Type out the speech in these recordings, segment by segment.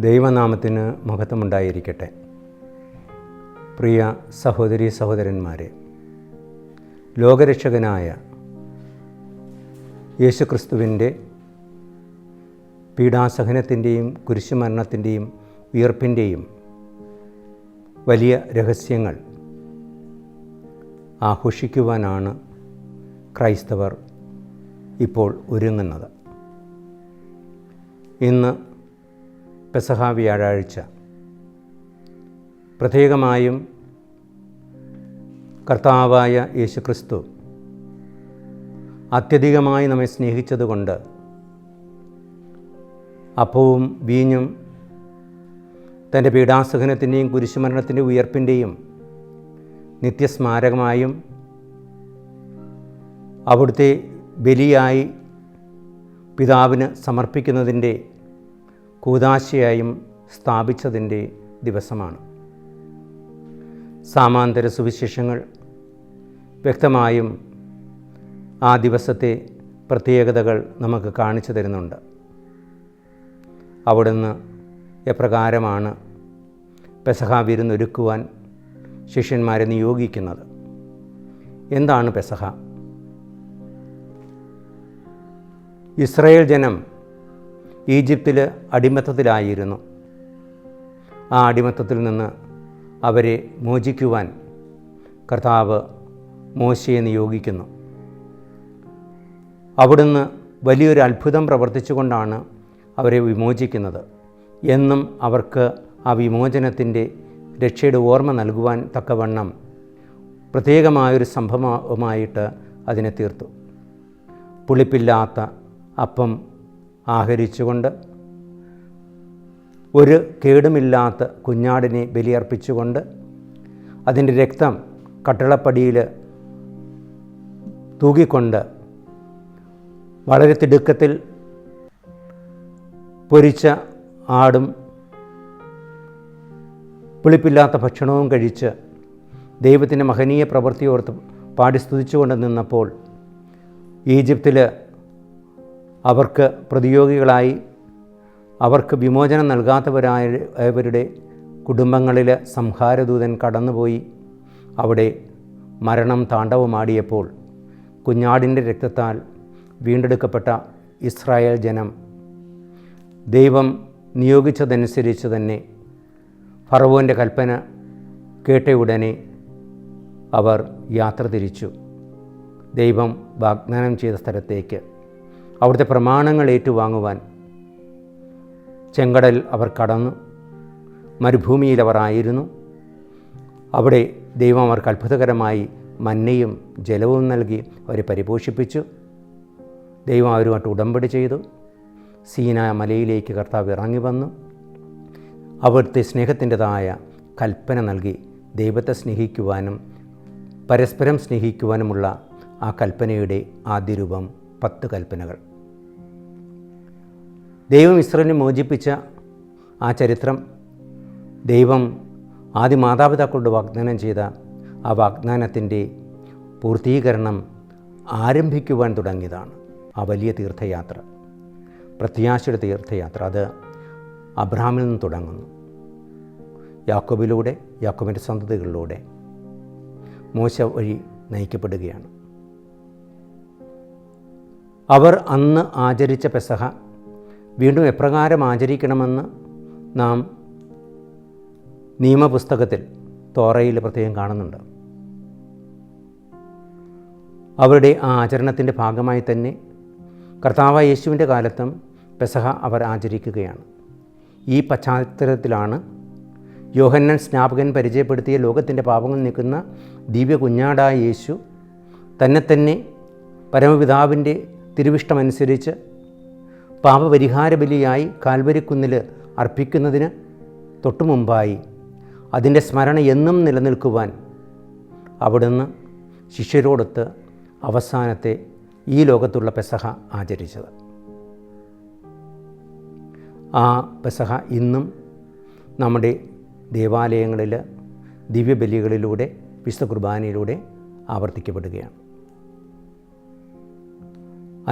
ദൈവനാമത്തിന് മഹത്വമുണ്ടായിരിക്കട്ടെ. പ്രിയ സഹോദരീ സഹോദരന്മാരെ, ലോകരക്ഷകനായ യേശുക്രിസ്തുവിൻ്റെ പീഡാസഹനത്തിൻ്റെയും കുരിശുമരണത്തിൻ്റെയും ഉയർപ്പിൻ്റെയും വലിയ രഹസ്യങ്ങൾ ആഘോഷിക്കുവാനാണ് ക്രൈസ്തവർ ഇപ്പോൾ ഒരുങ്ങുന്നത്. ഇന്ന് പെസഹ വ്യാഴാഴ്ച. പ്രത്യേകമായും കർത്താവായ യേശുക്രിസ്തു അത്യധികമായി നമ്മെ സ്നേഹിച്ചതുകൊണ്ട് അപ്പവും വീഞ്ഞും തൻ്റെ പീഡാസഹനത്തിൻ്റെയും കുരിശുമരണത്തിൻ്റെ ഉയർപ്പിൻ്റെയും നിത്യസ്മാരകമായും അവിടുത്തെ ബലിയായി പിതാവിന് സമർപ്പിക്കുന്നതിൻ്റെ കൂദാശയായും സ്ഥാപിച്ചതിൻ്റെ ദിവസമാണ്. സാമാന്തര സുവിശേഷങ്ങൾ വ്യക്തമായും ആ ദിവസത്തെ പ്രത്യേകതകൾ നമുക്ക് കാണിച്ചു തരുന്നുണ്ട്. അവിടുന്ന് എപ്രകാരമാണ് പെസഹ വിരുന്നൊരുക്കുവാൻ ശിഷ്യന്മാരെ നിയോഗിക്കുന്നത്. എന്താണ് പെസഹ? ഇസ്രായേൽ ജനം ഈജിപ്തിൽ അടിമത്തത്തിലായിരുന്നു. ആ അടിമത്തത്തിൽ നിന്ന് അവരെ മോചിക്കുവാൻ കർത്താവ് മോശയെ നിയോഗിക്കുന്നു. അവിടുന്ന് വലിയൊരു അത്ഭുതം പ്രവർത്തിച്ചുകൊണ്ടാണ് അവരെ വിമോചിക്കുന്നത്. എന്നും അവർക്ക് ആ വിമോചനത്തിൻ്റെ രക്ഷയുടെ ഓർമ്മ നൽകുവാൻ തക്കവണ്ണം പ്രത്യേകമായൊരു സംഭവമായിട്ട് അതിനെ തീർത്തു. പുളിപ്പില്ലാത്ത അപ്പം ആഹരിച്ചുകൊണ്ട് ഒരു കേടുമില്ലാത്ത കുഞ്ഞാടിനെ ബലിയർപ്പിച്ചുകൊണ്ട് അതിൻ്റെ രക്തം കട്ടിളപ്പടിയിൽ തൂകിക്കൊണ്ട് വളരെ തിടുക്കത്തിൽ പൊരിച്ച ആടും പുളിപ്പില്ലാത്ത ഭക്ഷണവും കഴിച്ച് ദൈവത്തിൻ്റെ മഹനീയ പ്രവൃത്തിയോർത്ത് പാടി സ്തുതിച്ചുകൊണ്ട് നിന്നപ്പോൾ ഈജിപ്തിൽ അവർക്ക് പ്രതിയോഗികളായി അവർക്ക് വിമോചനം നൽകാത്തവരായവരുടെ കുടുംബങ്ങളിൽ സംഹാരദൂതൻ കടന്നുപോയി അവിടെ മരണം താണ്ഡവമാടിയപ്പോൾ കുഞ്ഞാടിൻ്റെ രക്തത്താൽ വീണ്ടെടുക്കപ്പെട്ട ഇസ്രായേൽ ജനം ദൈവം നിയോഗിച്ചതനുസരിച്ച് തന്നെ ഫറവോൻ്റെ കൽപ്പന കേട്ടയുടനെ അവർ യാത്ര തിരിച്ചു ദൈവം വാഗ്ദാനം ചെയ്ത സ്ഥലത്തേക്ക്. അവിടുത്തെ പ്രമാണങ്ങൾ ഏറ്റുവാങ്ങുവാൻ ചെങ്കടൽ അവർ കടന്നു. മരുഭൂമിയിൽ അവർ ആയിരുന്നു. അവിടെ ദൈവം അവർക്ക് അത്ഭുതകരമായി മന്നയും ജലവും നൽകി അവരെ പരിപോഷിപ്പിച്ചു. ദൈവം അവരുമായിട്ട് ഉടമ്പടി ചെയ്തു. സീനായ മലയിലേക്ക് കർത്താവ് ഇറങ്ങി വന്നു. അവിടുത്തെ സ്നേഹത്തിൻ്റെതായ കൽപ്പന നൽകി ദൈവത്തെ സ്നേഹിക്കുവാനും പരസ്പരം സ്നേഹിക്കുവാനുമുള്ള ആ കൽപ്പനയുടെ ആദ്യ രൂപം 10 കൽപ്പനകൾ. ദൈവം ഇസ്രായേലിനെ മോചിപ്പിച്ച ആ ചരിത്രം ദൈവം ആദ്യ മാതാപിതാക്കളോട് വാഗ്ദാനം ചെയ്ത ആ വാഗ്ദാനത്തിൻ്റെ പൂർത്തീകരണം ആരംഭിക്കുവാൻ തുടങ്ങിയതാണ് ആ വലിയ തീർത്ഥയാത്ര, പ്രത്യാശയുടെ തീർത്ഥയാത്ര. അത് അബ്രഹാമിൽ നിന്ന് തുടങ്ങുന്നു. യാക്കോബിലൂടെ, യാക്കോബിൻ്റെ സന്തതികളിലൂടെ മോശ വഴി നയിക്കപ്പെടുകയാണ്. അവർ അന്ന് ആചരിച്ച പെസഹ വീണ്ടും എപ്രകാരം ആചരിക്കണമെന്ന് നാം നിയമപുസ്തകത്തിൽ തോറയിൽ പ്രത്യേകം കാണുന്നുണ്ട്. അവരുടെ ആ ആചരണത്തിൻ്റെ ഭാഗമായി തന്നെ കർത്താവായ യേശുവിൻ്റെ കാലത്തും പെസഹ അവർ ആചരിക്കുകയാണ്. ഈ പശ്ചാത്തലത്തിലാണ് യോഹന്നാൻ സ്നാപകൻ പരിചയപ്പെടുത്തിയ ലോകത്തിൻ്റെ പാപങ്ങൾ നീക്കുന്ന ദിവ്യ കുഞ്ഞാടായ യേശു തന്നെ പരമപിതാവിൻ്റെ തിരുവിഷ്ടമനുസരിച്ച് പാപപരിഹാര ബലിയായി കാൽവരിക്കുന്നിൽ അർപ്പിക്കുന്നതിന് തൊട്ടു മുമ്പായി അതിൻ്റെ സ്മരണ എന്നും നിലനിൽക്കുവാൻ അവിടുന്ന് ശിഷ്യരോടൊത്ത് അവസാനത്തെ ഈ ലോകത്തുള്ള പെസഹ ആചരിച്ചത്. ആ പെസഹ ഇന്നും നമ്മുടെ ദേവാലയങ്ങളിൽ ദിവ്യബലികളിലൂടെ വിശുദ്ധ കുർബാനയിലൂടെ ആവർത്തിക്കപ്പെടുകയാണ്.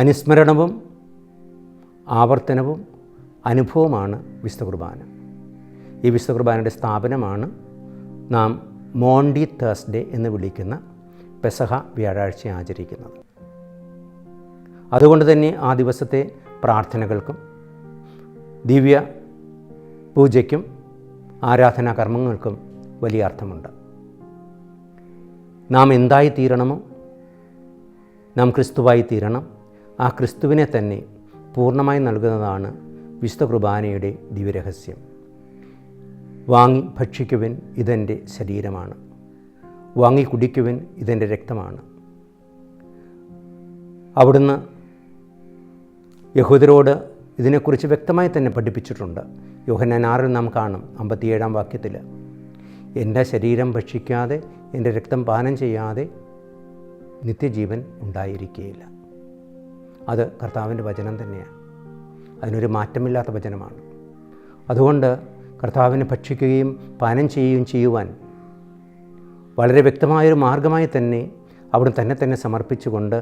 അനുസ്മരണവും ആവർത്തനവും അനുഭവമാണ് വിശുദ്ധ കുർബാന. ഈ വിശുദ്ധ കുർബാനയുടെ സ്ഥാപനമാണ് നാം മോണ്ടി തേഴ്സ്ഡേ എന്ന് വിളിക്കുന്ന പെസഹ വ്യാഴാഴ്ച ആചരിക്കുന്നത്. അതുകൊണ്ട് തന്നെ ആ ദിവസത്തെ പ്രാർത്ഥനകൾക്കും ദിവ്യ പൂജയ്ക്കും ആരാധനാ കർമ്മങ്ങൾക്കും വലിയ അർത്ഥമുണ്ട്. നാം എന്തായി തീരണമോ നാം ക്രിസ്തുവായി തീരണം. ആ ക്രിസ്തുവിനെ തന്നെ പൂർണ്ണമായി നൽകുന്നതാണ് വിശുദ്ധ കുർബാനയുടെ ദിവ്യരഹസ്യം. വാങ്ങി ഭക്ഷിക്കുവിൻ, ഇതെൻ്റെ ശരീരമാണ്. വാങ്ങി കുടിക്കുവിൻ, ഇതെൻ്റെ രക്തമാണ്. അവിടുന്ന് യഹൂദരോട് ഇതിനെക്കുറിച്ച് വ്യക്തമായി തന്നെ പഠിപ്പിച്ചിട്ടുണ്ട്. യോഹന്നാൻ 6 നാം കാണും 57 വാക്യത്തിൽ, എൻ്റെ ശരീരം ഭക്ഷിക്കാതെ എൻ്റെ രക്തം പാനം ചെയ്യാതെ നിത്യജീവൻ ഉണ്ടായിരിക്കുകയില്ല. അത് കർത്താവിൻ്റെ വചനം തന്നെയാണ്. അതിനൊരു മാറ്റമില്ലാത്ത വചനമാണ്. അതുകൊണ്ട് കർത്താവിനെ ഭക്ഷിക്കുകയും പാനം ചെയ്യുകയും ചെയ്യുവാൻ വളരെ വ്യക്തമായൊരു മാർഗമായി തന്നെ അവിടുന്ന് തന്നെ സമർപ്പിച്ചുകൊണ്ട്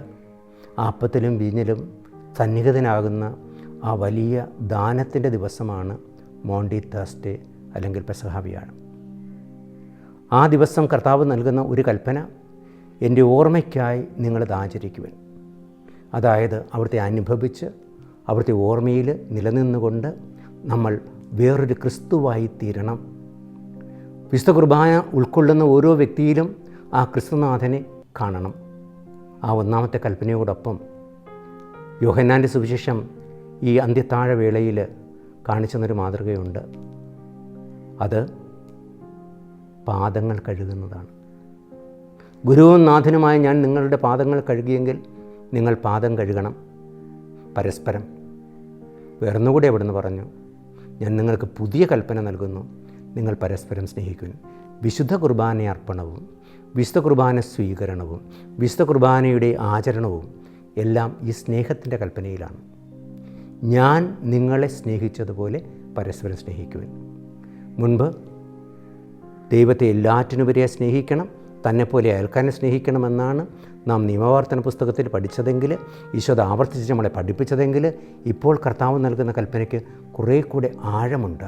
ആ അപ്പത്തിലും വീഞ്ഞിലും സന്നിഹിതനാകുന്ന ആ വലിയ ദാനത്തിൻ്റെ ദിവസമാണ് മോണ്ടി തേഴ്സ്ഡേ അല്ലെങ്കിൽ പെസഹ വ്യാഴം. ആ ദിവസം കർത്താവ് നൽകുന്ന ഒരു കൽപ്പന, എൻ്റെ ഓർമ്മയ്ക്കായി നിങ്ങളിത് ആചരിക്കുവാൻ. അതായത് അവിടുത്തെ അനുഭവിച്ച് അവിടുത്തെ ഓർമ്മയിൽ നിലനിന്നുകൊണ്ട് നമ്മൾ വേറൊരു ക്രിസ്തുവായി തീരണം. വിശുദ്ധ കുർബാന ഉൾക്കൊള്ളുന്ന ഓരോ വ്യക്തിയിലും ആ ക്രിസ്തുനാഥനെ കാണണം. ആ ഒന്നാമത്തെ കൽപ്പനയോടൊപ്പം യോഹന്നാൻ്റെ സുവിശേഷം ഈ അന്ത്യത്താഴവേളയിൽ കാണിച്ചെന്നൊരു മാതൃകയുണ്ട്. അത് പാദങ്ങൾ കഴുകുന്നതാണ്. ഗുരുവും നാഥനുമായ ഞാൻ നിങ്ങളുടെ പാദങ്ങൾ കഴുകിയെങ്കിൽ നിങ്ങൾ പാദം കഴുകണം പരസ്പരം. വേറൊന്നുകൂടി അവിടുന്ന് പറഞ്ഞു, ഞാൻ നിങ്ങൾക്ക് പുതിയ കൽപ്പന നൽകുന്നു, നിങ്ങൾ പരസ്പരം സ്നേഹിക്കുന്നു. വിശുദ്ധ കുർബാന അർപ്പണവും വിശുദ്ധ കുർബാന സ്വീകരണവും വിശുദ്ധ കുർബാനയുടെ ആചരണവും എല്ലാം ഈ സ്നേഹത്തിൻ്റെ കൽപ്പനയിലാണ്. ഞാൻ നിങ്ങളെ സ്നേഹിച്ചതുപോലെ പരസ്പരം സ്നേഹിക്കുവാൻ. മുൻപ് ദൈവത്തെ എല്ലാറ്റിനുപരിയായി സ്നേഹിക്കണം, തന്നെപ്പോലെ അയൽക്കാരനെ സ്നേഹിക്കണമെന്നാണ് നാം നിയമവർത്തന പുസ്തകത്തിൽ പഠിച്ചതെങ്കിൽ, ഈശോ ആവർത്തിച്ച് നമ്മളെ പഠിപ്പിച്ചതെങ്കിൽ, ഇപ്പോൾ കർത്താവ് നൽകുന്ന കൽപ്പനയ്ക്ക് കുറേ കൂടെ ആഴമുണ്ട്.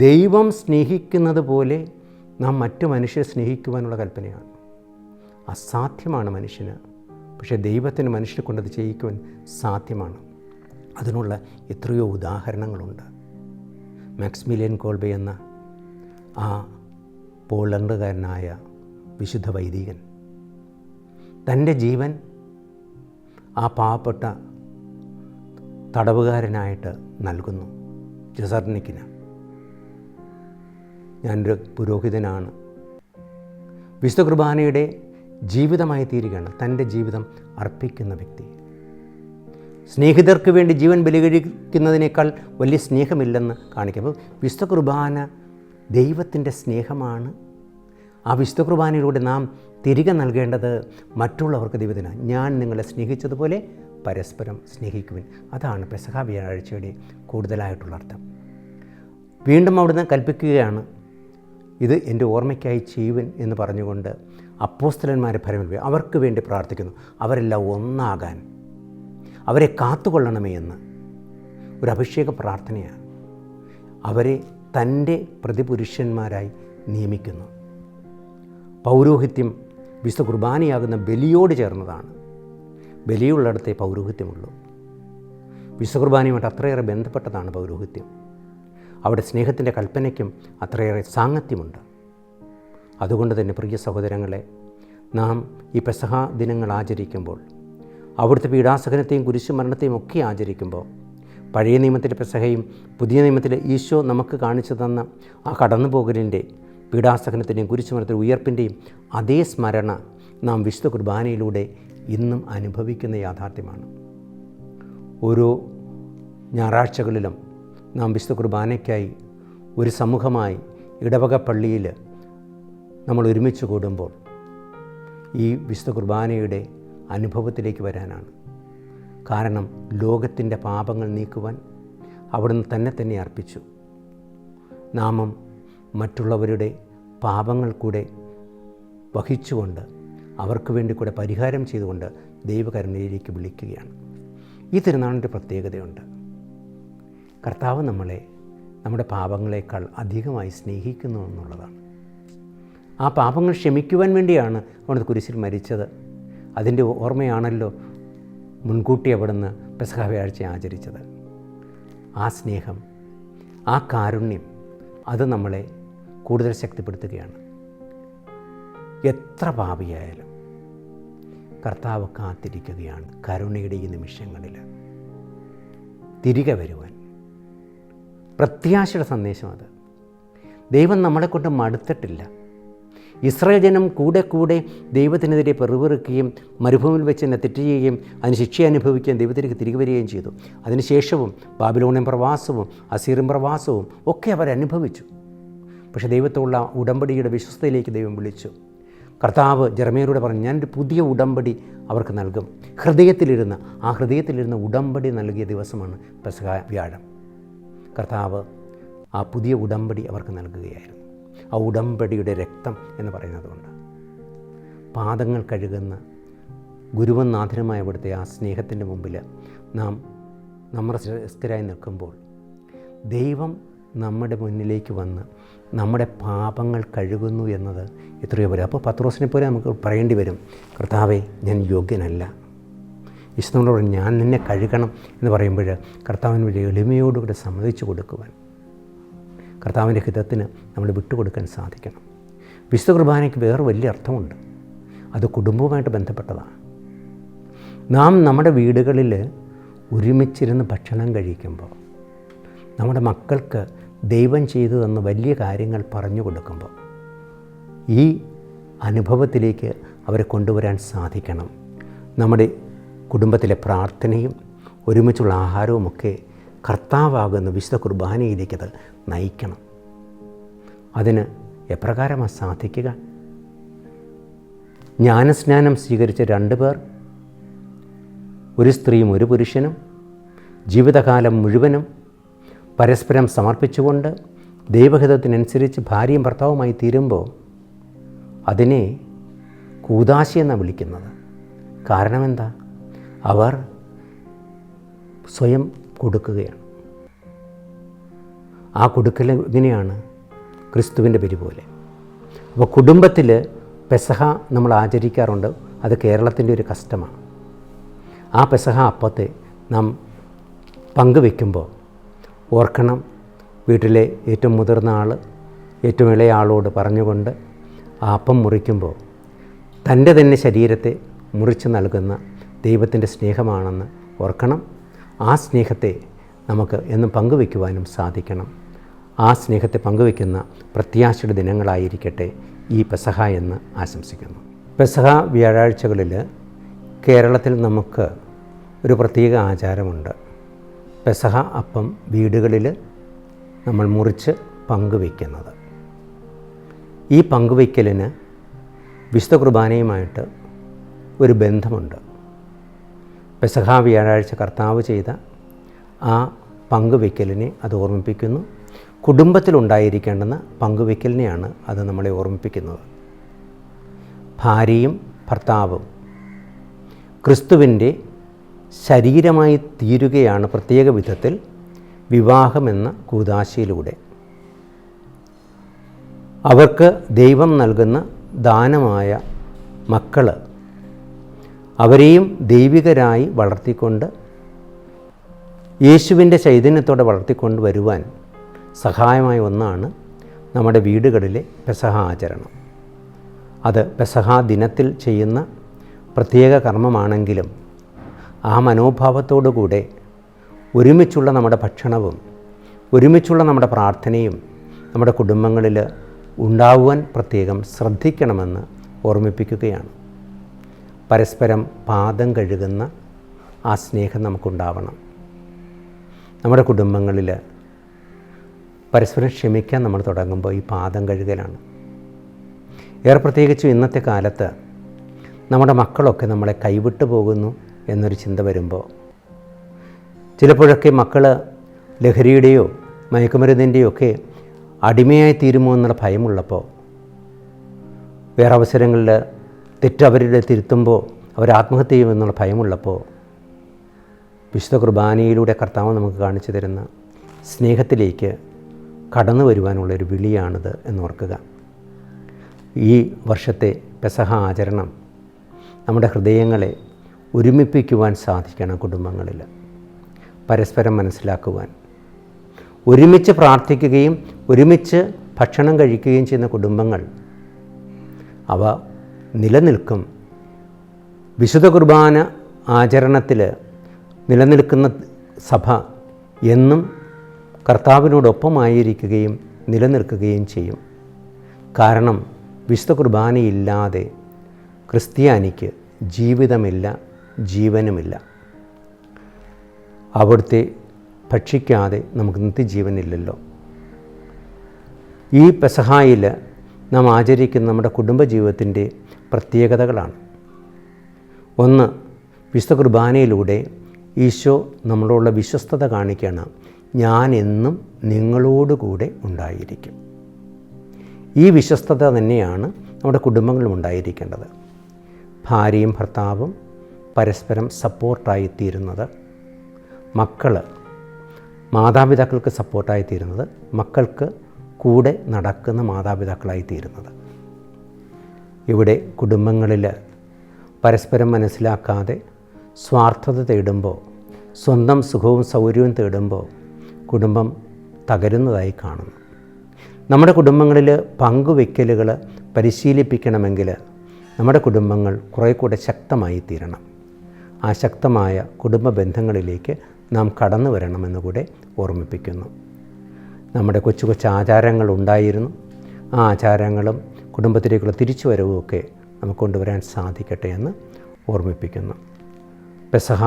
ദൈവം സ്നേഹിക്കുന്നത് പോലെ നാം മറ്റു മനുഷ്യരെ സ്നേഹിക്കുവാനുള്ള കൽപ്പനയാണ്. അസാധ്യമാണ് മനുഷ്യന്, പക്ഷേ ദൈവത്തിന് മനുഷ്യനെ കൊണ്ടത് ചെയ്യിക്കുവാൻ സാധ്യമാണ്. അതിനുള്ള എത്രയോ ഉദാഹരണങ്ങളുണ്ട്. മാക്സിമിലിയൻ കോൾബെ എന്ന ആ പോളണ്ടുകാരനായ വിശുദ്ധ വൈദികൻ തൻ്റെ ജീവൻ ആ പാവപ്പെട്ട തടവുകാരനായിട്ട് നൽകുന്നു. ജസർനിക്കിന്, ഞാനൊരു പുരോഹിതനാണ്. വിശുദ്ധ കുർബാനയുടെ ജീവിതമായി തീരുകയാണ് തൻ്റെ ജീവിതം അർപ്പിക്കുന്ന വ്യക്തി. സ്നേഹിതർക്ക് വേണ്ടി ജീവൻ ബലികഴിക്കുന്നതിനേക്കാൾ വലിയ സ്നേഹമില്ലെന്ന് കാണിക്കുമ്പോൾ വിശുദ്ധ കുർബാന ദൈവത്തിൻ്റെ സ്നേഹമാണ്. ആ വിശുദ്ധ കുർബാനയിലൂടെ നാം തിരികെ നൽകേണ്ടത് മറ്റുള്ളവർക്ക് ദൈവത്തിന്. ഞാൻ നിങ്ങളെ സ്നേഹിച്ചതുപോലെ പരസ്പരം സ്നേഹിക്കുവിൻ. അതാണ് പെസഹ വ്യാഴാഴ്ചയുടെ കൂടുതലായിട്ടുള്ള അർത്ഥം. വീണ്ടും അവിടുന്ന് കൽപ്പിക്കുകയാണ്, ഇത് എൻ്റെ ഓർമ്മയ്ക്കായി ചെയ്യുവിൻ എന്ന് പറഞ്ഞുകൊണ്ട് അപ്പോസ്തലന്മാരെ ഫലമേൽപ്പിക്കുക. അവർക്ക് വേണ്ടി പ്രാർത്ഥിക്കുന്നു, അവരെല്ലാം ഒന്നാകാൻ, അവരെ കാത്തുകൊള്ളണമേ എന്ന് ഒരു അഭിഷേക പ്രാർത്ഥനയാണ്. അവരെ തൻ്റെ പ്രതിപുരുഷന്മാരായി നിയമിക്കുന്നു. പൗരോഹിത്യം വിശുദ്ധ കുർബാനയാകുന്ന ബലിയോട് ചേർന്നതാണ്. ബലിയുള്ളിടത്തെ പൗരോഹിത്യമുള്ളൂ. വിശുദ്ധ കുർബാനയുമായിട്ട് അത്രയേറെ ബന്ധപ്പെട്ടതാണ് പൗരോഹിത്യം. അവിടെ സ്നേഹത്തിൻ്റെ കൽപ്പനയ്ക്കും അത്രയേറെ സാംഗത്യമുണ്ട്. അതുകൊണ്ട് തന്നെ പ്രിയ സഹോദരങ്ങളെ, നാം ഈ പെസഹ ദിനങ്ങൾ ആചരിക്കുമ്പോൾ, അവിടുത്തെ പീഡാസഹനത്തെയും കുരിശുമരണത്തെയും ഒക്കെ ആചരിക്കുമ്പോൾ, പഴയ നിയമത്തിലെ പെസഹയും പുതിയ നിയമത്തിലെ ഈശോ നമുക്ക് കാണിച്ചു തന്ന ആ കടന്നുപോകലിൻ്റെ പീഡാസഹനത്തിൻ്റെയും കുരിശുമരണത്തിൻ്റെയും ഉയർപ്പിൻ്റെയും അതേ സ്മരണ നാം വിശുദ്ധ കുർബാനയിലൂടെ ഇന്നും അനുഭവിക്കുന്ന യാഥാർത്ഥ്യമാണ്. ഓരോ ഞായറാഴ്ചകളിലും നാം വിശുദ്ധ കുർബാനയ്ക്കായി ഒരു സമൂഹമായി ഇടവക പള്ളിയിൽ നമ്മൾ ഒരുമിച്ച് കൂടുമ്പോൾ ഈ വിശുദ്ധ കുർബാനയുടെ അനുഭവത്തിലേക്ക് വരാനാണ്. കാരണം ലോകത്തിൻ്റെ പാപങ്ങൾ നീക്കുവാൻ അവിടുന്ന് തന്നെ അർപ്പിച്ചു. നാമും മറ്റുള്ളവരുടെ പാപങ്ങൾ കൂടെ വഹിച്ചുകൊണ്ട് അവർക്ക് വേണ്ടി കൂടെ പരിഹാരം ചെയ്തുകൊണ്ട് ദൈവകരുണയിലേക്ക് വിളിക്കുകയാണ്. ഈ തിരുനാളിൻ്റെ പ്രത്യേകതയുണ്ട്. കർത്താവ് നമ്മളെ നമ്മുടെ പാപങ്ങളെക്കാൾ അധികമായി സ്നേഹിക്കുന്നു എന്നുള്ളതാണ്. ആ പാപങ്ങൾ ക്ഷമിക്കുവാൻ വേണ്ടിയാണ് അവിടുന്ന് കുരിശിൽ മരിച്ചത്. അതിൻ്റെ ഓർമ്മയാണല്ലോ മുൻകൂട്ടി അവിടുന്ന് പെസഹ വ്യാഴ്ച ആചരിച്ചത്. ആ സ്നേഹം, ആ കാരുണ്യം, അത് നമ്മളെ കൂടുതൽ ശക്തിപ്പെടുത്തുകയാണ്. എത്ര പാപിയായാലും കർത്താവ് കാത്തിരിക്കുകയാണ് കരുണയുടെ ഈ നിമിഷങ്ങളിൽ തിരികെ വരുവാൻ. പ്രത്യാശയുടെ സന്ദേശം അത്. ദൈവം നമ്മളെക്കൊണ്ട് മടുത്തിട്ടില്ല. ഇസ്രായേൽ ജനം കൂടെ കൂടെ ദൈവത്തിനെതിരെ പെറുപെറുക്കുകയും മരുഭൂമിയിൽ വെച്ച് തന്നെ തെറ്റ് ചെയ്യുകയും അതിന് ശിക്ഷ അനുഭവിക്കുകയും ദൈവത്തിലേക്ക് തിരികെ വരികയും ചെയ്തു. അതിനുശേഷവും ബാബിലോണിയൻ പ്രവാസവും അസീറിയൻ പ്രവാസവും ഒക്കെ അവരനുഭവിച്ചു. പക്ഷേ ദൈവത്തോടുള്ള ഉടമ്പടിയുടെ വിശ്വസ്തയിലേക്ക് ദൈവം വിളിച്ചു. കർത്താവ് ജെറമ്യായോട് പറഞ്ഞു, ഞാനൊരു പുതിയ ഉടമ്പടി അവർക്ക് നൽകും. ഹൃദയത്തിലിരുന്ന ഉടമ്പടി നൽകിയ ദിവസമാണ് പെസഹ വ്യാഴം. കർത്താവ് ആ പുതിയ ഉടമ്പടി അവർക്ക് നൽകുകയായിരുന്നു. ആ ഉടമ്പടിയുടെ രക്തം എന്ന് പറയുന്നതുകൊണ്ട് പാദങ്ങൾ കഴുകുന്ന ഗുരുവും നാഥനുമായ അവിടുത്തെ ആ സ്നേഹത്തിൻ്റെ മുമ്പിൽ നാം നമ്രസ്ഥരായി നിൽക്കുമ്പോൾ ദൈവം നമ്മുടെ മുന്നിലേക്ക് വന്ന് നമ്മുടെ പാപങ്ങൾ കഴുകുന്നു എന്നത് എത്രയോ വരും. അപ്പോൾ പത്രോസിനെ പോലെ നമുക്ക് പറയേണ്ടി വരും, കർത്താവേ, ഞാൻ യോഗ്യനല്ല. വിശുദ്ധനോട് ഞാൻ നിന്നെ കഴുകണം എന്ന് പറയുമ്പോൾ കർത്താവിന് വലിയ എളിമയോടുകൂടെ സമ്മതിച്ചു കൊടുക്കുവാൻ, കർത്താവിൻ്റെ ഹിതത്തിന് നമ്മൾ വിട്ടുകൊടുക്കാൻ സാധിക്കണം. വിശുദ്ധ കുർബാനയ്ക്ക് വേറെ വലിയ അർത്ഥമുണ്ട്. അത് കുടുംബവുമായിട്ട് ബന്ധപ്പെട്ടതാണ്. നാം നമ്മുടെ വീടുകളിൽ ഒരുമിച്ചിരുന്ന് ഭക്ഷണം കഴിക്കുമ്പോൾ, നമ്മുടെ മക്കൾക്ക് ദൈവം ചെയ്തു തന്ന വലിയ കാര്യങ്ങൾ പറഞ്ഞു കൊടുക്കുമ്പോൾ ഈ അനുഭവത്തിലേക്ക് അവരെ കൊണ്ടുവരാൻ സാധിക്കണം. നമ്മുടെ കുടുംബത്തിലെ പ്രാർത്ഥനയും ഒരുമിച്ചുള്ള ആഹാരവുമൊക്കെ കർത്താവാകുന്ന വിശുദ്ധ കുർബാനയിലേക്കത് നയിക്കണം. അതിന് എപ്രകാരമാണ് സാധിക്കുക? ജ്ഞാനസ്നാനം സ്വീകരിച്ച 2 പേർ, ഒരു സ്ത്രീയും ഒരു പുരുഷനും, ജീവിതകാലം മുഴുവനും പരസ്പരം സമർപ്പിച്ചുകൊണ്ട് ദൈവഹിതത്തിനനുസരിച്ച് ഭാര്യയും ഭർത്താവുമായി തീരുമ്പോൾ അതിനെ കൂദാശ എന്നാണ് വിളിക്കുന്നത്. കാരണം എന്താ? അവർ സ്വയം കൊടുക്കുകയാണ്. ആ കൊടുക്കൽ ഇങ്ങനെയാണ് ക്രിസ്തുവിൻ്റെ ബലി പോലെ. അപ്പോൾ കുടുംബത്തിൽ പെസഹ നമ്മൾ ആചരിക്കാറുണ്ട്. അത് കേരളത്തിൻ്റെ ഒരു കസ്റ്റമാണ്. ആ പെസഹ അപ്പത്തെ നാം പങ്കുവെക്കുമ്പോൾ ഓർക്കണം, വീട്ടിലെ ഏറ്റവും മുതിർന്ന ആൾ ഏറ്റവും ഇളയ ആളോട് പറഞ്ഞുകൊണ്ട് ആ അപ്പം മുറിക്കുമ്പോൾ തൻ്റെ തന്നെ ശരീരത്തെ മുറിച്ച് നൽകുന്ന ദൈവത്തിൻ്റെ സ്നേഹമാണെന്ന് ഓർക്കണം. ആ സ്നേഹത്തെ നമുക്ക് എന്നും പങ്കുവയ്ക്കുവാനും സാധിക്കണം. ആ സ്നേഹത്തെ പങ്കുവയ്ക്കുന്ന പ്രത്യാശയുടെ ദിനങ്ങളായിരിക്കട്ടെ ഈ പെസഹ എന്ന് ആശംസിക്കുന്നു. പെസഹ വ്യാഴാഴ്ചകളിൽ കേരളത്തിൽ നമുക്ക് ഒരു പ്രത്യേക ആചാരമുണ്ട്. പെസഹ അപ്പം വീടുകളിൽ നമ്മൾ മുറിച്ച് പങ്കുവയ്ക്കുന്നത്. ഈ പങ്കുവയ്ക്കലിന് വിശുദ്ധ കുർബാനയുമായിട്ട് ഒരു ബന്ധമുണ്ട്. പെസഹ വ്യാഴാഴ്ച കർത്താവ് ചെയ്ത ആ പങ്കുവയ്ക്കലിനെ അത് ഓർമ്മിപ്പിക്കുന്നു. കുടുംബത്തിലുണ്ടായിരിക്കേണ്ടുന്ന പങ്കുവയ്ക്കലിനെയാണ് അത് നമ്മളെ ഓർമ്മിപ്പിക്കുന്നത്. ഭാര്യയും ഭർത്താവും ക്രിസ്തുവിൻ്റെ ശരീരമായി തീരുകയാണ് പ്രത്യേക വിധത്തിൽ വിവാഹമെന്ന കൂദാശയിലൂടെ. അവർക്ക് ദൈവം നൽകുന്ന ദാനമായ മക്കൾ അവരെയും ദൈവികരായി വളർത്തിക്കൊണ്ട് യേശുവിൻ്റെ ചൈതന്യത്തോടെ വളർത്തിക്കൊണ്ട് വരുവാൻ സഹായമായ ഒന്നാണ് നമ്മുടെ വീടുകളിലെ പെസഹ ആചരണം. അത് പെസഹ ദിനത്തിൽ ചെയ്യുന്ന പ്രത്യേക കർമ്മമാണെങ്കിലും ആ മനോഭാവത്തോടുകൂടെ ഒരുമിച്ചുള്ള നമ്മുടെ ഭക്ഷണവും ഒരുമിച്ചുള്ള നമ്മുടെ പ്രാർത്ഥനയും നമ്മുടെ കുടുംബങ്ങളിൽ ഉണ്ടാവുവാൻ പ്രത്യേകം ശ്രദ്ധിക്കണമെന്ന് ഓർമ്മിപ്പിക്കുകയാണ്. പരസ്പരം പാദം കഴുകുന്ന ആ സ്നേഹം നമുക്കുണ്ടാവണം. നമ്മുടെ കുടുംബങ്ങളിൽ പരസ്പരം ക്ഷമിക്കാൻ നമ്മൾ തുടങ്ങുമ്പോൾ ഈ പാദം കഴുകലാണ്. ഏറെ പ്രത്യേകിച്ചും ഇന്നത്തെ കാലത്ത് നമ്മുടെ മക്കളൊക്കെ നമ്മളെ കൈവിട്ടു പോകുന്നു എന്നൊരു ചിന്ത വരുമ്പോൾ, ചിലപ്പോഴൊക്കെ മക്കൾ ലഹരിയുടെയോ മയക്കുമരുന്നിൻ്റെയോ ഒക്കെ അടിമയായി തീരുമോ എന്നുള്ള ഭയമുള്ളപ്പോൾ, വേറെ അവസരങ്ങളിൽ തെറ്റവരുടെ തിരുത്തുമ്പോൾ അവർ ആത്മഹത്യ ചെയ്യുമെന്നുള്ള ഭയമുള്ളപ്പോൾ, വിശുദ്ധ കുർബാനയിലൂടെ കർത്താവ് നമുക്ക് കാണിച്ചു തരുന്ന സ്നേഹത്തിലേക്ക് കടന്നു വരുവാനുള്ളൊരു വിളിയാണിത് എന്നോർക്കുക. ഈ വർഷത്തെ പെസഹ ആചരണം നമ്മുടെ ഹൃദയങ്ങളെ ഒരുമിപ്പിക്കുവാൻ സാധിക്കണം. കുടുംബങ്ങളിൽ പരസ്പരം മനസ്സിലാക്കുവാൻ, ഒരുമിച്ച് പ്രാർത്ഥിക്കുകയും ഒരുമിച്ച് ഭക്ഷണം കഴിക്കുകയും ചെയ്യുന്ന കുടുംബങ്ങൾ അവ നിലനിൽക്കും. വിശുദ്ധ കുർബാന ആചരണത്തിൽ നിലനിൽക്കുന്ന സഭ എന്നും കർത്താവിനോടൊപ്പമായിരിക്കുകയും നിലനിൽക്കുകയും ചെയ്യും. കാരണം വിശുദ്ധ കുർബാനയില്ലാതെ ക്രിസ്ത്യാനിക്ക് ജീവിതമില്ല, ജീവനുമില്ല. അവിടുത്തെ ഭക്ഷിക്കാതെ നമുക്ക് നിത്യജീവനില്ലല്ലോ. ഈ പെസഹായിൽ നാം ആചരിക്കുന്ന നമ്മുടെ കുടുംബജീവിതത്തിൻ്റെ പ്രത്യേകതകളാണ്. ഒന്ന്, വിശുദ്ധ കുർബാനയിലൂടെ ഈശോ നമ്മളോടുള്ള വിശ്വസ്തത കാണിക്കുകയാണ്. ഞാൻ എന്നും നിങ്ങളോടുകൂടെ ഉണ്ടായിരിക്കും. ഈ വിശ്വസ്തത തന്നെയാണ് നമ്മുടെ കുടുംബങ്ങളിലും ഉണ്ടായിരിക്കേണ്ടത്. ഭാര്യയും ഭർത്താവും പരസ്പരം സപ്പോർട്ടായിത്തീരുന്നത്, മക്കൾ മാതാപിതാക്കൾക്ക് സപ്പോർട്ടായിത്തീരുന്നത്, മക്കൾക്ക് കൂടെ നടക്കുന്ന മാതാപിതാക്കളായിത്തീരുന്നത്. ഇവിടെ കുടുംബങ്ങളിൽ പരസ്പരം മനസ്സിലാക്കാതെ സ്വാർത്ഥത തേടുമ്പോൾ, സ്വന്തം സുഖവും സൗകര്യവും തേടുമ്പോൾ കുടുംബം തകരുന്നതായി കാണുന്നു. നമ്മുടെ കുടുംബങ്ങളിൽ പങ്കുവയ്ക്കലുകൾ പരിശീലിപ്പിക്കണമെങ്കിൽ നമ്മുടെ കുടുംബങ്ങൾ കുറേ കൂടെ ശക്തമായി തീരണം. ആ ശക്തമായ കുടുംബ ബന്ധങ്ങളിലേക്ക് നാം കടന്നു വരണമെന്ന് കൂടെ ഓർമ്മിപ്പിക്കുന്നു. നമ്മുടെ കൊച്ചു കൊച്ചു ആചാരങ്ങൾ ഉണ്ടായിരുന്നു. ആ ആചാരങ്ങളും കുടുംബത്തിലേക്കുള്ള തിരിച്ചുവരവുമൊക്കെ നമുക്ക് കൊണ്ടുവരാൻ സാധിക്കട്ടെ എന്ന് ഓർമ്മിപ്പിക്കുന്നു. പെസഹ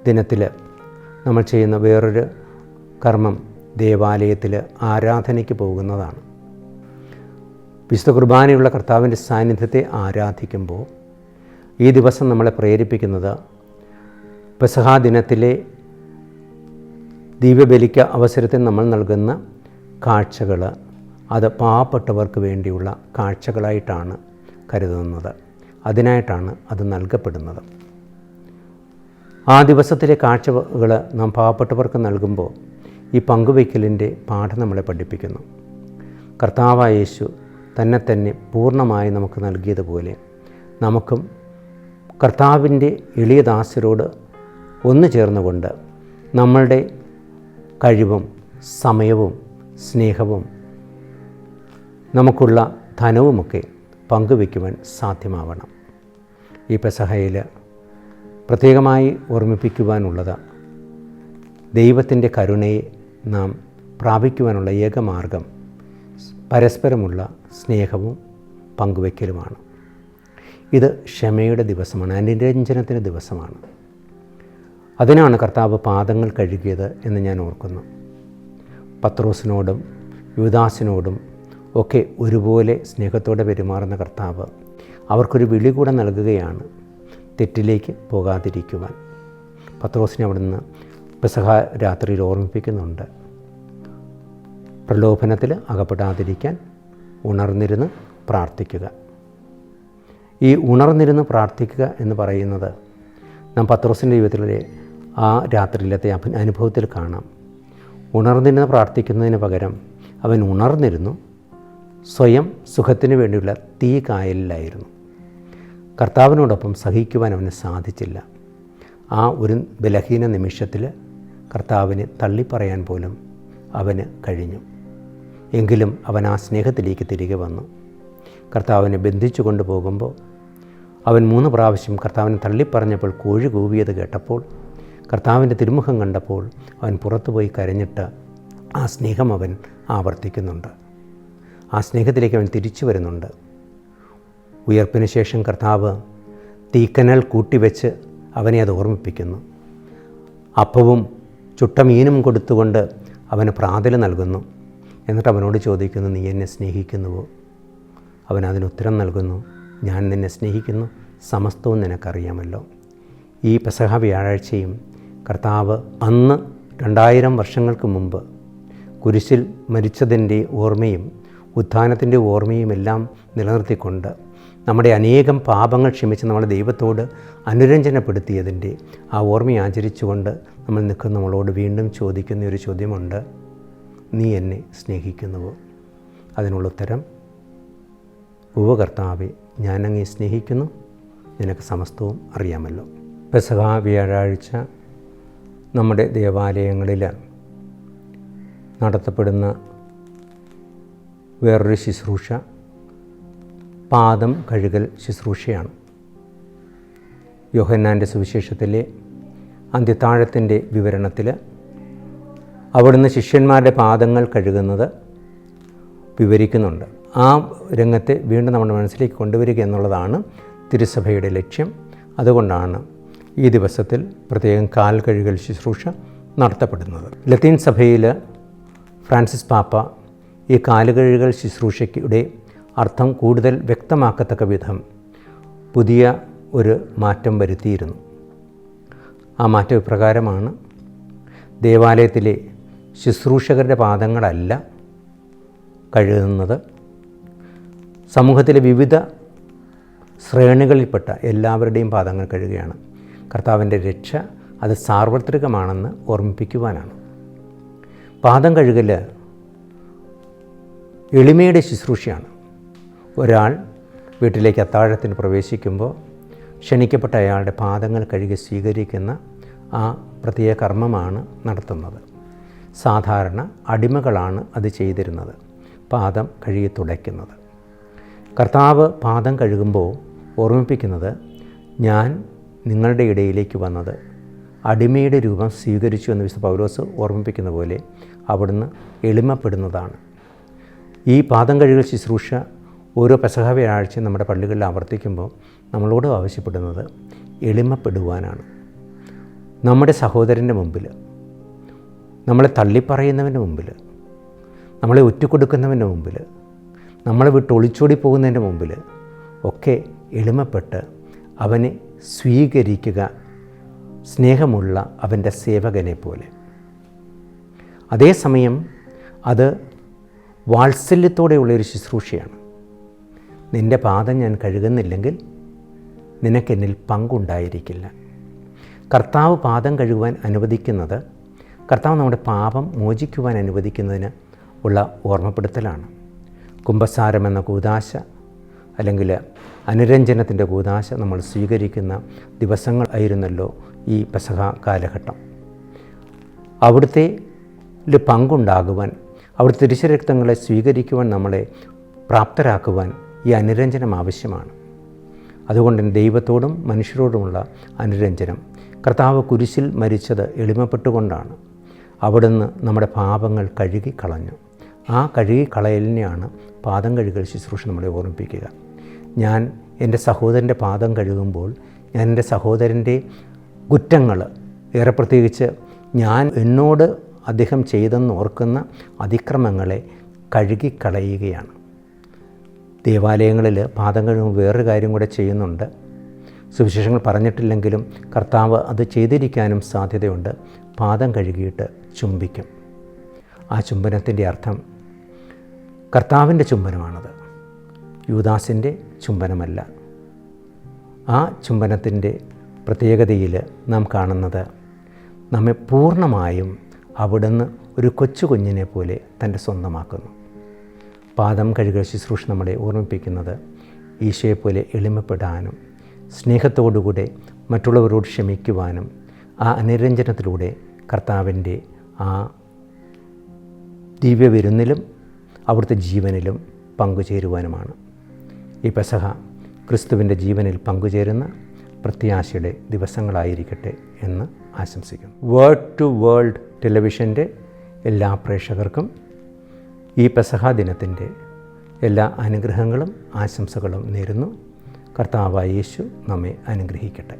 ദിനത്തിൽ നമ്മൾ ചെയ്യുന്ന വേറൊരു കർമ്മം ദേവാലയത്തിൽ ആരാധനയ്ക്ക് പോകുന്നതാണ്. വിശുദ്ധ കുർബാനയുള്ള കർത്താവിൻ്റെ സാന്നിധ്യത്തെ ആരാധിക്കുമ്പോൾ ഈ ദിവസം നമ്മളെ പ്രേരിപ്പിക്കുന്നത് പെസഹ ദിനത്തിലെ ദിവ്യബലിക്ക് അവസരത്തിൽ നമ്മൾ നൽകുന്ന കാഴ്ചകൾ അത് പാവപ്പെട്ടവർക്ക് വേണ്ടിയുള്ള കാഴ്ചകളായിട്ടാണ് കരുതുന്നത്. അതിനായിട്ടാണ് അത് നൽകപ്പെടുന്നത്. ആ ദിവസത്തിലെ കാഴ്ചകൾ നാം പാവപ്പെട്ടവർക്ക് നൽകുമ്പോൾ ഈ പങ്കുവയ്ക്കലിൻ്റെ പാഠം നമ്മളെ പഠിപ്പിക്കുന്നു. കർത്താവായ യേശു തന്നെ പൂർണ്ണമായി നമുക്ക് നൽകിയതുപോലെ നമുക്കും കർത്താവിൻ്റെ എളിയ ദാസരോട് ഒന്നു ചേർന്നുകൊണ്ട് നമ്മളുടെ കഴിവും സമയവും സ്നേഹവും നമുക്കുള്ള ധനവുമൊക്കെ പങ്കുവയ്ക്കുവാൻ സാധ്യമാവണം. ഈ പെസഹയിൽ പ്രത്യേകമായി ഓർമ്മിപ്പിക്കുവാനുള്ളത് ദൈവത്തിൻ്റെ കരുണയെ നാം പ്രാപിക്കുവാനുള്ള ഏകമാർഗം പരസ്പരമുള്ള സ്നേഹവും പങ്കുവയ്ക്കലുമാണ്. ഇത് ക്ഷമയുടെ ദിവസമാണ്, അനുരഞ്ജനത്തിൻ്റെ ദിവസമാണ്. അതിനാണ് കർത്താവ് പാദങ്ങൾ കഴുകിയത് എന്ന് ഞാൻ ഓർക്കുന്നു. പത്രോസിനോടും യൂദാസിനോടും ഒക്കെ ഒരുപോലെ സ്നേഹത്തോടെ പെരുമാറുന്ന കർത്താവ് അവർക്കൊരു വിളി കൂടെ നൽകുകയാണ്, തെറ്റിലേക്ക് പോകാതിരിക്കുവാൻ. പത്രോസിനെ അവിടുന്ന് പെസഹ രാത്രിയിൽ ഓർമ്മിപ്പിക്കുന്നുണ്ട്. പ്രലോഭനത്തിൽ അകപ്പെടാതിരിക്കാൻ ഉണർന്നിരുന്ന് പ്രാർത്ഥിക്കുക. ഈ ഉണർന്നിരുന്ന് പ്രാർത്ഥിക്കുക എന്ന് പറയുന്നത് നാം പത്രോസിൻ്റെ ജീവിതത്തിലെ ആ രാത്രിയിലത്തെ അനുഭവത്തിൽ കാണാം. ഉണർന്നിരുന്ന് പ്രാർത്ഥിക്കുന്നതിന് പകരം അവൻ ഉണർന്നിരുന്നു സ്വയം സുഖത്തിന് വേണ്ടിയുള്ള തീ കായലിലായിരുന്നു. കർത്താവിനോടൊപ്പം സഹിക്കുവാൻ അവന് സാധിച്ചില്ല. ആ ഒരു ബലഹീന നിമിഷത്തിൽ കർത്താവിനെ തള്ളിപ്പറയാൻ പോലും അവന് കഴിഞ്ഞു. എങ്കിലും അവൻ ആ സ്നേഹത്തിലേക്ക് തിരികെ വന്നു. കർത്താവിനെ ബന്ധിച്ചു കൊണ്ടുപോകുമ്പോൾ അവൻ 3 പ്രാവശ്യം കർത്താവിനെ തള്ളിപ്പറഞ്ഞപ്പോൾ കോഴി കൂവിയത് കേട്ടപ്പോൾ, കർത്താവിൻ്റെ തിരുമുഖം കണ്ടപ്പോൾ അവൻ പുറത്തുപോയി കരഞ്ഞിട്ട് ആ സ്നേഹം അവൻ ആവർത്തിക്കുന്നുണ്ട്. ആ സ്നേഹത്തിലേക്ക് അവൻ തിരിച്ചു വരുന്നുണ്ട്. ഉയർപ്പിന് ശേഷം കർത്താവ് തീക്കനൽ കൂട്ടിവെച്ച് അവനെ അത് ഓർമ്മിപ്പിക്കുന്നു. അപ്പവും ചുട്ട മീനും കൊടുത്തുകൊണ്ട് അവന് പ്രാതൽ നൽകുന്നു. എന്നിട്ട് അവനോട് ചോദിക്കുന്നു, നീ എന്നെ സ്നേഹിക്കുന്നുവോ? അവൻ അതിനുത്തരം നൽകുന്നു, ഞാൻ നിന്നെ സ്നേഹിക്കുന്നു, സമസ്തവും നിനക്കറിയാമല്ലോ. ഈ പെസഹ വ്യാഴാഴ്ചയും കർത്താവ് അന്ന് 2000 വർഷങ്ങൾക്ക് മുമ്പ് കുരിശിൽ മരിച്ചതിൻ്റെ ഓർമ്മയും ഉത്ഥാനത്തിൻ്റെ ഓർമ്മയും എല്ലാം നിലനിർത്തിക്കൊണ്ട് നമ്മുടെ അനേകം പാപങ്ങൾ ക്ഷമിച്ച് നമ്മളെ ദൈവത്തോട് അനുരഞ്ജനപ്പെടുത്തിയതിൻ്റെ ആ ഓർമ്മ ആചരിച്ചുകൊണ്ട് നമ്മൾ നിൽക്കുന്ന നമ്മളോട് വീണ്ടും ചോദിക്കുന്ന ഒരു ചോദ്യമുണ്ട്, നീ എന്നെ സ്നേഹിക്കുന്നുവോ? അതിനുള്ള ഉത്തരം, ഉവ്വ് കർത്താവേ, ഞാനങ്ങയെ സ്നേഹിക്കുന്നു, നിനക്ക് സമസ്തവും അറിയാമല്ലോ. പെസഹ വ്യാഴാഴ്ച നമ്മുടെ ദേവാലയങ്ങളിൽ നടത്തപ്പെടുന്ന വേറൊരു ശുശ്രൂഷ പാദം കഴുകൽ ശുശ്രൂഷയാണ്. യോഹന്നാൻ്റെ സുവിശേഷത്തിലെ അന്ത്യത്താഴത്തിൻ്റെ വിവരണത്തിൽ അവിടുന്ന് ശിഷ്യന്മാരുടെ പാദങ്ങൾ കഴുകുന്നത് വിവരിക്കുന്നുണ്ട്. ആ രംഗത്തെ വീണ്ടും നമ്മുടെ മനസ്സിലേക്ക് കൊണ്ടുവരിക എന്നുള്ളതാണ് തിരുസഭയുടെ ലക്ഷ്യം. അതുകൊണ്ടാണ് ഈ ദിവസത്തിൽ പ്രത്യേകം കാൽ കഴുകൽ ശുശ്രൂഷ നടത്തപ്പെടുന്നത്. ലത്തീൻ സഭയിൽ ഫ്രാൻസിസ് പാപ്പ ഈ കാലുകഴുകൽ ശുശ്രൂഷയുടെ അർത്ഥം കൂടുതൽ വ്യക്തമാക്കത്തക്ക വിധം പുതിയ ഒരു മാറ്റം വരുത്തിയിരുന്നു. ആ മാറ്റം ഇപ്രകാരമാണ്: ദേവാലയത്തിലെ ശുശ്രൂഷകരുടെ പാദങ്ങളല്ല കഴുകുന്നത്, സമൂഹത്തിലെ വിവിധ ശ്രേണികളിൽപ്പെട്ട എല്ലാവരുടെയും പാദങ്ങൾ കഴുകുകയാണ്. കർത്താവിൻ്റെ രക്ഷ അത് സാർവത്രികമാണെന്ന് ഓർമ്മിപ്പിക്കുവാനാണ്. പാദം കഴുകൽ എളിമയുടെ ശുശ്രൂഷയാണ്. ഒരാൾ വീട്ടിലേക്ക് അത്താഴത്തിന് പ്രവേശിക്കുമ്പോൾ ക്ഷണിക്കപ്പെട്ട അയാളുടെ പാദങ്ങൾ കഴുകി സ്വീകരിക്കുന്ന ആ പ്രത്യേക കർമ്മമാണ് നടത്തുന്നത്. സാധാരണ അടിമകളാണ് അത് ചെയ്തിരുന്നത്, പാദം കഴുകി തുടയ്ക്കുന്നത്. കർത്താവ് പാദം കഴുകുമ്പോൾ ഓർമ്മിപ്പിക്കുന്നത്, ഞാൻ നിങ്ങളുടെ ഇടയിലേക്ക് വന്നത് അടിമയുടെ രൂപം സ്വീകരിച്ചു എന്ന് വിശുദ്ധ പൗലോസ് ഓർമ്മിപ്പിക്കുന്ന പോലെ അവിടുന്ന് എളിമപ്പെടുന്നതാണ്. ഈ പാദം കഴുകൽ ശുശ്രൂഷ ഓരോ പെസഹ വ്യാഴാഴ്ചയും നമ്മുടെ പള്ളികളിൽ ആവർത്തിക്കുമ്പോൾ നമ്മളോട് ആവശ്യപ്പെടുന്നത് എളിമപ്പെടുവാനാണ്. നമ്മുടെ സഹോദരൻ്റെ മുമ്പിൽ, നമ്മളെ തള്ളിപ്പറയുന്നവൻ്റെ മുമ്പിൽ, നമ്മളെ ഒറ്റുകൊടുക്കുന്നവൻ്റെ മുമ്പിൽ, നമ്മളെ വിട്ട് ഒളിച്ചോടി പോകുന്നതിൻ്റെ മുമ്പിൽ ഒക്കെ എളിമപ്പെട്ട് അവനെ സ്വീകരിക്കുക, സ്നേഹമുള്ള അവൻ്റെ സേവകനെ പോലെ. അതേസമയം അത് വാത്സല്യത്തോടെയുള്ളൊരു ശുശ്രൂഷയാണ്. നിൻ്റെ പാദം ഞാൻ കഴുകുന്നില്ലെങ്കിൽ നിനക്കെന്നിൽ പങ്കുണ്ടായിരിക്കില്ല. കർത്താവ് പാദം കഴുകുവാൻ അനുവദിക്കുന്നത് കർത്താവ് നമ്മുടെ പാപം മോചിക്കുവാൻ അനുവദിക്കുന്നതിന് ഉള്ള ഓർമ്മപ്പെടുത്തലാണ്. കുമ്പസാരം എന്ന കൂദാശ അല്ലെങ്കിൽ അനുരഞ്ജനത്തിൻ്റെ കൂദാശ നമ്മൾ സ്വീകരിക്കുന്ന ദിവസങ്ങൾ ആയിരുന്നല്ലോ ഈ പെസഹ കാലഘട്ടം. അവിടുത്തെ പങ്കുണ്ടാകുവാൻ, അവിടുത്തെ തിരുശരക്തങ്ങളെ സ്വീകരിക്കുവാൻ നമ്മളെ പ്രാപ്തരാക്കുവാൻ ഈ അനുരഞ്ജനം ആവശ്യമാണ്. അതുകൊണ്ട് ദൈവത്തോടും മനുഷ്യരോടുമുള്ള അനുരഞ്ജനം. കർത്താവ് കുരിശിൽ മരിച്ചത് എളിമപ്പെട്ടുകൊണ്ടാണ്. അവിടുന്ന് നമ്മുടെ പാപങ്ങൾ കഴുകിക്കളഞ്ഞു. ആ കഴുകിക്കളയലിനെയാണ് പാദം കഴുകൽ ശുശ്രൂഷ നമ്മളെ ഓർമ്മിപ്പിക്കുക. ഞാൻ എൻ്റെ സഹോദരൻ്റെ പാദം കഴുകുമ്പോൾ ഞാൻ എൻ്റെ സഹോദരൻ്റെ കുറ്റങ്ങൾ, ഏറെ പ്രത്യേകിച്ച് ഞാൻ എന്നോട് അദ്ദേഹം ചെയ്തെന്ന് ഓർക്കുന്ന അതിക്രമങ്ങളെ കഴുകിക്കളയുകയാണ്. ദേവാലയങ്ങളിൽ പാദം കഴുകുമ്പോൾ വേറൊരു കാര്യം കൂടെ ചെയ്യുന്നുണ്ട്. സുവിശേഷങ്ങൾ പറഞ്ഞിട്ടില്ലെങ്കിലും കർത്താവ് അത് ചെയ്തിരിക്കാനും സാധ്യതയുണ്ട്. പാദം കഴുകിയിട്ട് ചുംബിക്കും. ആ ചുംബനത്തിൻ്റെ അർത്ഥം കർത്താവിൻ്റെ ചുംബനമാണത്, യൂദാസിൻ്റെ ചുംബനമല്ല. ആ ചുംബനത്തിൻ്റെ പ്രത്യേകതയിൽ നാം കാണുന്നത് നമ്മെ പൂർണ്ണമായും അവിടുന്ന് ഒരു കൊച്ചു കുഞ്ഞിനെ പോലെ തൻ്റെ സ്വന്തമാക്കുന്നു. പാദം കഴുകൽ ശുശ്രൂഷ നമ്മളെ ഓർമ്മിപ്പിക്കുന്നത് ഈശോയെപ്പോലെ എളിമപ്പെടാനും സ്നേഹത്തോടുകൂടെ മറ്റുള്ളവരോട് ക്ഷമിക്കുവാനും ആ അനുരഞ്ജനത്തിലൂടെ കർത്താവിൻ്റെ ആ ദിവ്യവിരുന്നിലും അവിടുത്തെ ജീവനിലും പങ്കുചേരുവാനുമാണ്. ഈ പെസഹ ക്രിസ്തുവിൻ്റെ ജീവനിൽ പങ്കുചേരുന്ന പ്രത്യാശയുടെ ദിവസങ്ങളായിരിക്കട്ടെ എന്ന് ആശംസിക്കുന്നു. വേർഡ് ടു വേൾഡ് ടെലിവിഷൻ്റെ എല്ലാ പ്രേക്ഷകർക്കും ഈ പെസഹ ദിനത്തിൻ്റെ എല്ലാ അനുഗ്രഹങ്ങളും ആശംസകളും നേരുന്നു. കർത്താവായ യേശു നമ്മെ അനുഗ്രഹിക്കട്ടെ.